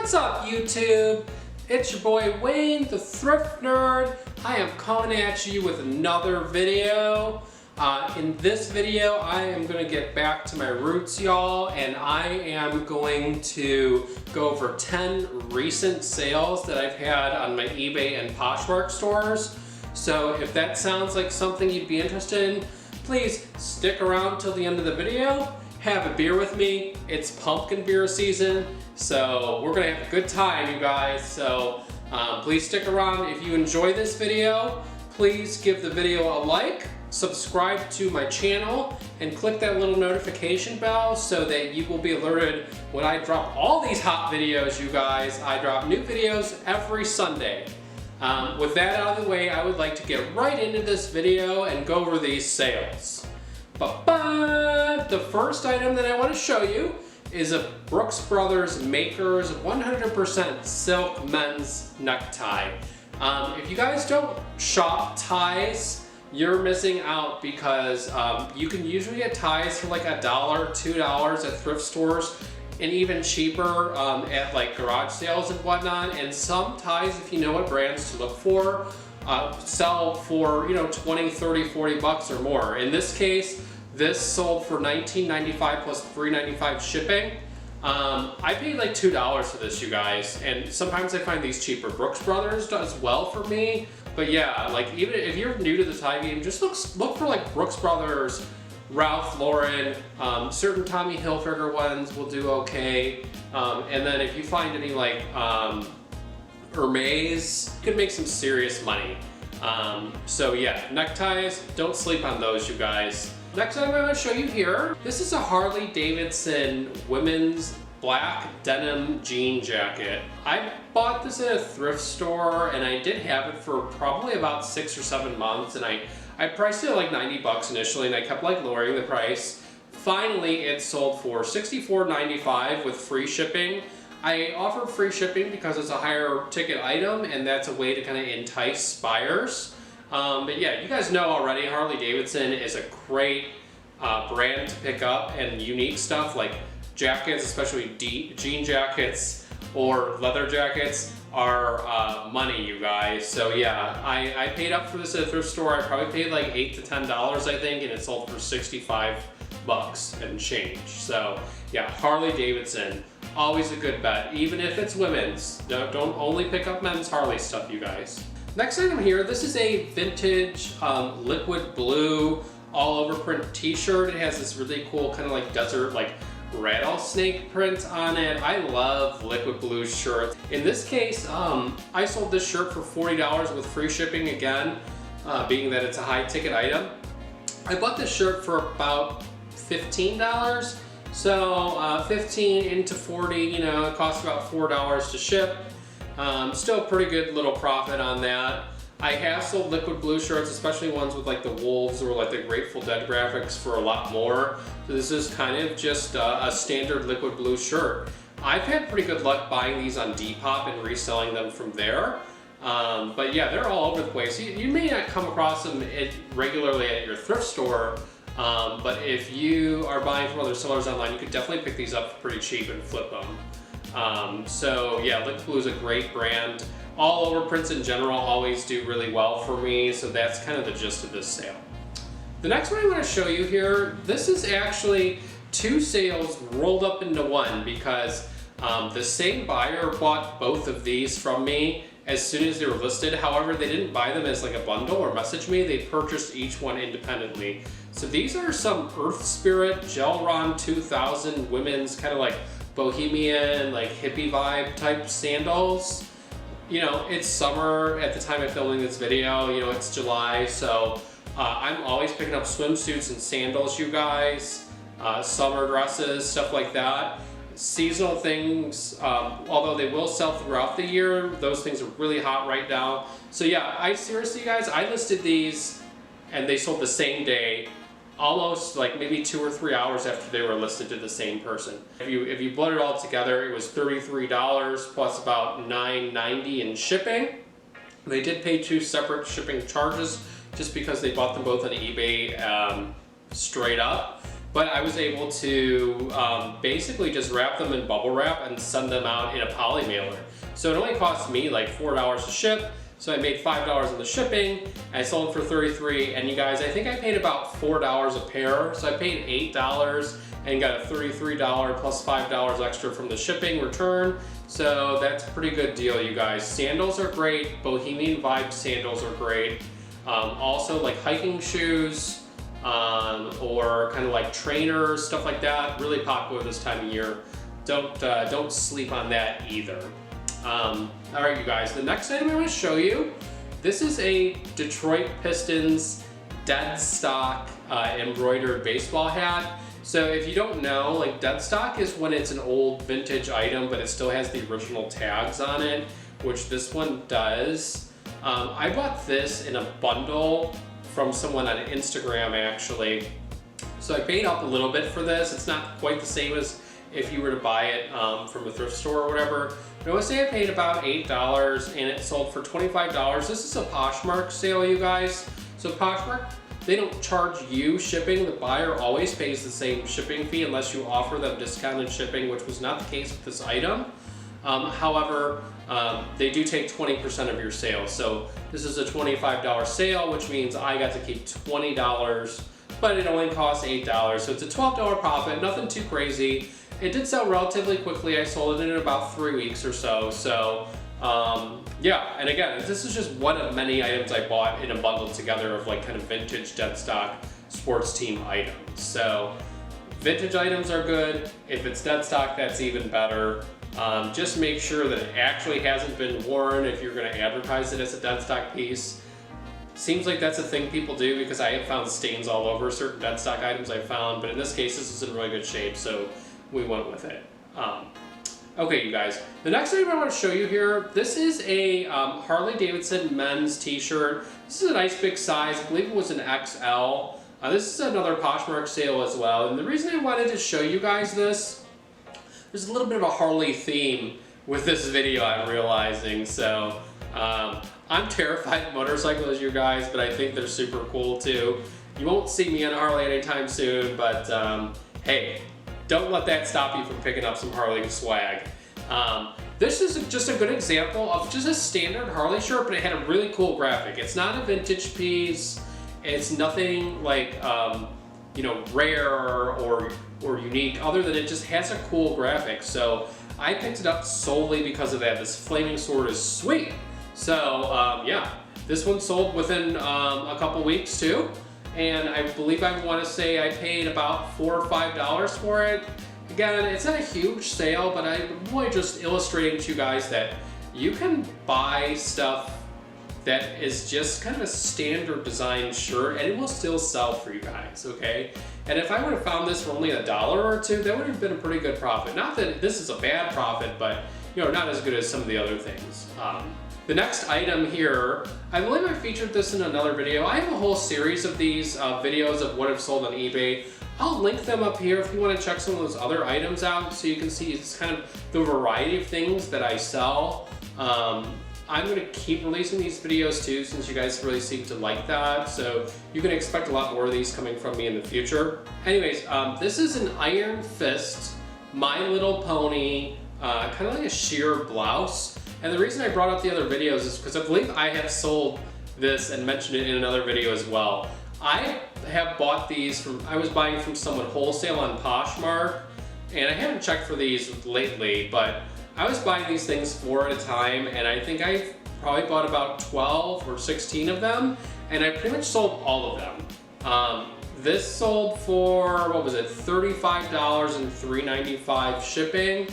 What's up, YouTube? It's your boy Wayne, the Thrift Nerd. I am coming at you with another video. In this video, I am going to get back to my roots, y'all, and I am going to go over 10 recent sales that I've had on my eBay and Poshmark stores. So if that sounds like something you'd be interested in, please stick around till the end of the video. Have a beer with me. It's pumpkin beer season, so we're gonna have a good time, you guys. So please stick around. If you enjoy this video, please give the video a like, subscribe to my channel, and click that little notification bell so that you will be alerted when I drop all these hot videos, you guys. I drop new videos every Sunday. With that out of the way, I would like to get right into this video and go over these sales. But the first item that I want to show you is a Brooks Brothers Makers 100% silk men's necktie. If you guys don't shop ties, you're missing out because you can usually get ties for like $1, $2 at thrift stores, and even cheaper at like garage sales and whatnot. And some ties, if you know what brands to look for, sell for, you know, 20, 30, 40 bucks or more. In this case, this sold for $19.95 plus $3.95 shipping. I paid like $2 for this, you guys, and sometimes I find these cheaper. Brooks Brothers does well for me, but yeah, like even if you're new to the tie game, just look for like Brooks Brothers, Ralph Lauren, certain Tommy Hilfiger ones will do okay, and then if you find any like Hermes, you can make some serious money. So yeah, neckties, don't sleep on those, you guys. Next item I'm going to show you here, this is a Harley Davidson women's black denim jean jacket. I bought this at a thrift store and I did have it for probably about 6 or 7 months, and I priced it at like 90 bucks initially, and I kept like lowering the price. Finally, it sold for $64.95 with free shipping. I offered free shipping because it's a higher ticket item, and that's a way to kind of entice buyers. But yeah, you guys know already, Harley Davidson is a great brand to pick up, and unique stuff like jackets, especially jean jackets or leather jackets, are money, you guys. So yeah, I paid up for this at a thrift store. I probably paid like $8 to $10, I think, and it sold for 65 bucks and change. So yeah, Harley Davidson, always a good bet, even if it's women's. Don't only pick up men's Harley stuff, you guys. Next item here, this is a vintage liquid blue all over print t-shirt. It has this really cool kind of like desert like rattlesnake print on it. I love liquid blue shirts. In this case, I sold this shirt for $40 with free shipping again, being that it's a high ticket item. I bought this shirt for about $15. So 15 into 40, you know, it costs about $4 to ship. Still a pretty good little profit on that. I have sold liquid blue shirts, especially ones with like the wolves or like the Grateful Dead graphics, for a lot more. So this is kind of just a standard liquid blue shirt. I've had pretty good luck buying these on Depop and reselling them from there. But yeah, they're all over the place. You may not come across them regularly at your thrift store, but if you are buying from other sellers online, you could definitely pick these up pretty cheap and flip them. So yeah, Liquid Blue is a great brand. All over prints in general always do really well for me, so that's kind of the gist of this sale. The next one I want to show you here, this is actually two sales rolled up into one, because the same buyer bought both of these from me as soon as they were listed. However, they didn't buy them as like a bundle or message me. They purchased each one independently. So these are some Earth Spirit Gelron 2000 women's kind of like bohemian, like hippie vibe type sandals. You know, it's summer at the time of filming this video, you know, it's July, so I'm always picking up swimsuits and sandals, you guys, summer dresses, stuff like that. Seasonal things, although they will sell throughout the year, those things are really hot right now. So yeah, I seriously, guys, I listed these and they sold the same day, almost like maybe 2 or 3 hours after they were listed to the same person. If you blend it all together, it was $33 plus about $9.90 in shipping. They did pay 2 separate shipping charges just because they bought them both on eBay straight up. but I was able to basically just wrap them in bubble wrap and send them out in a poly mailer. So it only cost me like $4 to ship. So I made $5 in the shipping. I sold for $33, and you guys, I think I paid about $4 a pair. So I paid $8 and got a $33 plus $5 extra from the shipping return. So that's a pretty good deal, you guys. Sandals are great. Bohemian Vibe sandals are great. Also like hiking shoes, or kind of like trainers, stuff like that. Really popular this time of year. Don't sleep on that either. All right, you guys, the next item I want to show you, this is a Detroit Pistons dead stock embroidered baseball hat. So if you don't know, like dead stock is when it's an old vintage item, but it still has the original tags on it, which this one does. I bought this in a bundle from someone on Instagram, actually. So I paid up a little bit for this. It's not quite the same as if you were to buy it from a thrift store or whatever. But I would say I paid about $8 and it sold for $25. This is a Poshmark sale, you guys. So Poshmark, they don't charge you shipping. The buyer always pays the same shipping fee unless you offer them discounted shipping, which was not the case with this item. However, they do take 20% of your sales. So this is a $25 sale, which means I got to keep $20, but it only costs $8. So it's a $12 profit, nothing too crazy. It did sell relatively quickly. I sold it in about 3 weeks or so. So yeah, and again, this is just one of many items I bought in a bundle together of like kind of vintage dead stock sports team items. So vintage items are good. If it's dead stock, that's even better. Just make sure that it actually hasn't been worn if you're going to advertise it as a dead stock piece. Seems like that's a thing people do because I have found stains all over certain dead stock items I found, but in this case, this is in really good shape, so we went with it. Okay, you guys, the next item I want to show you here, this is a Harley Davidson men's t-shirt. This is a nice big size. I believe it was an XL. This is another Poshmark sale as well, and the reason I wanted to show you guys this, there's a little bit of a Harley theme with this video, I'm realizing. So I'm terrified of motorcycles, you guys, but I think they're super cool too. You won't see me on a Harley anytime soon, but hey, don't let that stop you from picking up some Harley swag. This is just a good example of just a standard Harley shirt, but it had a really cool graphic. It's not a vintage piece. It's nothing like you know, rare or unique, other than it just has a cool graphic. So I picked it up solely because of that. This flaming sword is sweet. So yeah, this one sold within a couple weeks too. And I believe I want to say I paid about $4 or $5 for it. Again, it's not a huge sale, but I'm really just illustrating to you guys that you can buy stuff that is just kind of a standard design shirt and it will still sell for you guys, okay? And if I would have found this for only $1 or $2, that would have been a pretty good profit. Not that this is a bad profit, but you know, not as good as some of the other things. The next item here, I believe I featured this in another video. I have a whole series of these videos of what I've sold on eBay. I'll link them up here if you want to check some of those other items out so you can see it's kind of the variety of things that I sell. I'm going to keep releasing these videos too, since you guys really seem to like that. So you can expect a lot more of these coming from me in the future. Anyways, this is an Iron Fist, My Little Pony, kind of like a sheer blouse. And the reason I brought up the other videos is because I believe I have sold this and mentioned it in another video as well. I have bought these from, I was buying from someone wholesale on Poshmark, and I haven't checked for these lately, but I was buying these things 4 at a time, and I think I probably bought about 12 or 16 of them, and I pretty much sold all of them. This sold for, what was it, $35 and $3.95 shipping.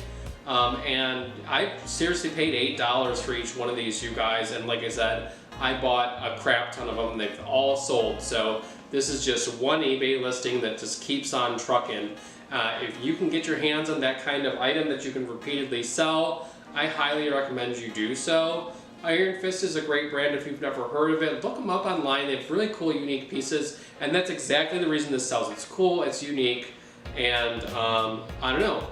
And I seriously paid $8 for each one of these, you guys, and like I said, I bought a crap ton of them and they've all sold. So this is just one eBay listing that just keeps on trucking. If you can get your hands on that kind of item that you can repeatedly sell, I highly recommend you do so. Iron Fist is a great brand if you've never heard of it. Look them up online. They have really cool, unique pieces, and that's exactly the reason this sells. It's cool, it's unique, and I don't know.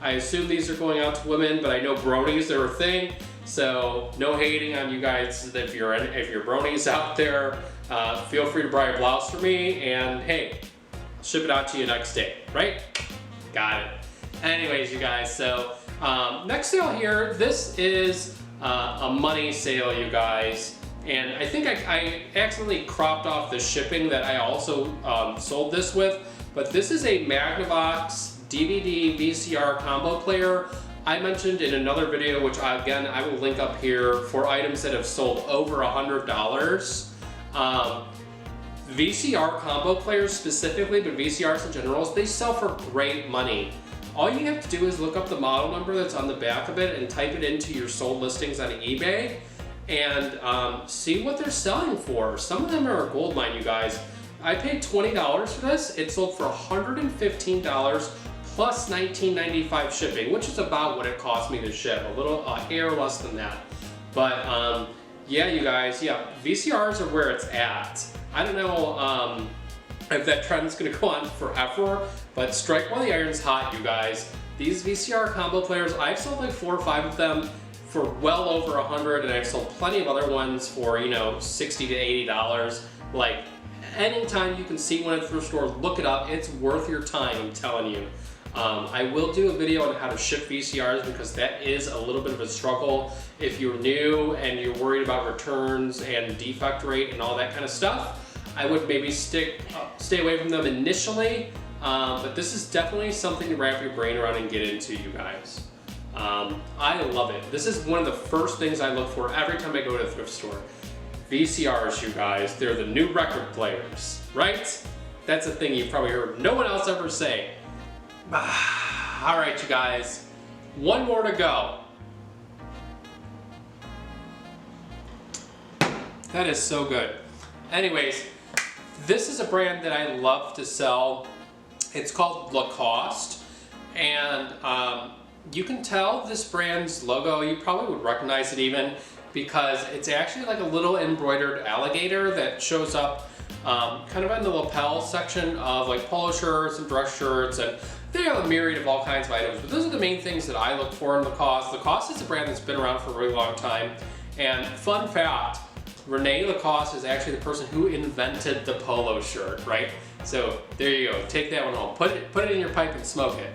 I assume these are going out to women, but I know bronies are a thing, so no hating on you guys. If you're bronies out there, feel free to buy a blouse for me, and hey, ship it out to you next day, right? Got it. Anyways, you guys, so next sale here, this is a money sale, you guys. And I think I accidentally cropped off the shipping that I also sold this with, but this is a Magnavox DVD VCR combo player. I mentioned in another video, which again, I will link up here, for items that have sold over $100. VCR combo players specifically, but VCRs in general, they sell for great money. All you have to do is look up the model number that's on the back of it and type it into your sold listings on eBay and see what they're selling for. Some of them are a gold mine, you guys. I paid $20 for this. It sold for $115 plus $19.95 shipping, which is about what it cost me to ship, a hair less than that. But yeah, you guys, yeah, VCRs are where it's at. I don't know if that trend's gonna go on forever, but strike while the iron's hot, you guys. These VCR combo players, I've sold like 4 or 5 of them for well over 100, and I've sold plenty of other ones for, you know, $60 to $80. Like, anytime you can see one at a thrift store, look it up. It's worth your time, I'm telling you. I will do a video on how to ship VCRs because that is a little bit of a struggle. If you're new and you're worried about returns and defect rate and all that kind of stuff, I would maybe stay away from them initially, but this is definitely something to wrap your brain around and get into, you guys. I love it. This is one of the first things I look for every time I go to a thrift store. VCRs, you guys, they're the new record players, right? That's a thing you've probably heard no one else ever say. All right, you guys, one more to go. That is so good. Anyways, this is a brand that I love to sell. It's called Lacoste, and you can tell this brand's logo. You probably would recognize it even because it's actually like a little embroidered alligator that shows up kind of in the lapel section of like polo shirts and dress shirts, and they have a myriad of all kinds of items, but those are the main things that I look for in Lacoste. Lacoste is a brand that's been around for a really long time, and fun fact, Rene Lacoste is actually the person who invented the polo shirt, right? So there you go, take that one home. Put it in your pipe and smoke it.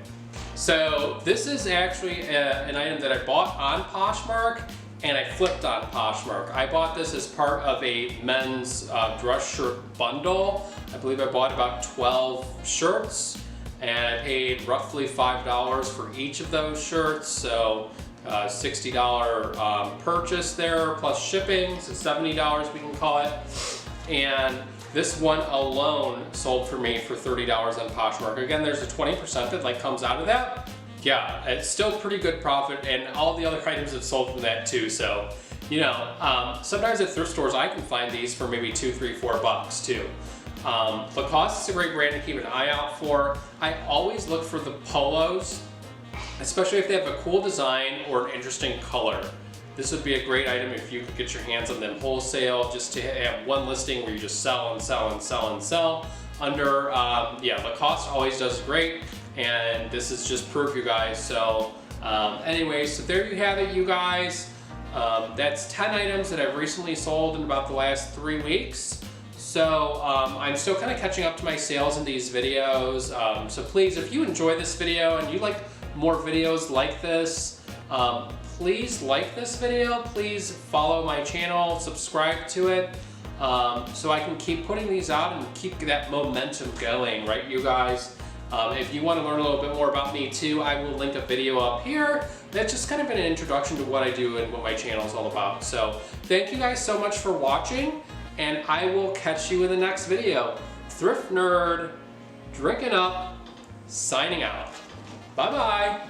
So this is actually an item that I bought on Poshmark and I flipped on Poshmark. I bought this as part of a men's dress shirt bundle. I believe I bought about 12 shirts and I paid roughly $5 for each of those shirts. So $60 purchase there plus shipping, so $70 we can call it. And this one alone sold for me for $30 on Poshmark. Again, there's a 20% that like comes out of that. Yeah, it's still pretty good profit, and all the other items have sold from that too. So, you know, sometimes at thrift stores I can find these for maybe $2, $3, $4 too. Lacoste is a great brand to keep an eye out for. I always look for the polos, especially if they have a cool design or an interesting color. This would be a great item if you could get your hands on them wholesale, just to have one listing where you just sell and sell and sell and sell under, yeah, Lacoste always does great, and this is just proof, you guys. So anyway, so there you have it, you guys. That's 10 items that I've recently sold in about the last 3 weeks. So I'm still kind of catching up to my sales in these videos. So please, if you enjoy this video and you like more videos like this, please like this video, please follow my channel, subscribe to it, so I can keep putting these out and keep that momentum going, right, you guys? If you want to learn a little bit more about me too, I will link a video up here that's just kind of an introduction to what I do and what my channel is all about. So thank you guys so much for watching, and I will catch you in the next video. Thrift Nerd, drinking up, signing out. Bye-bye.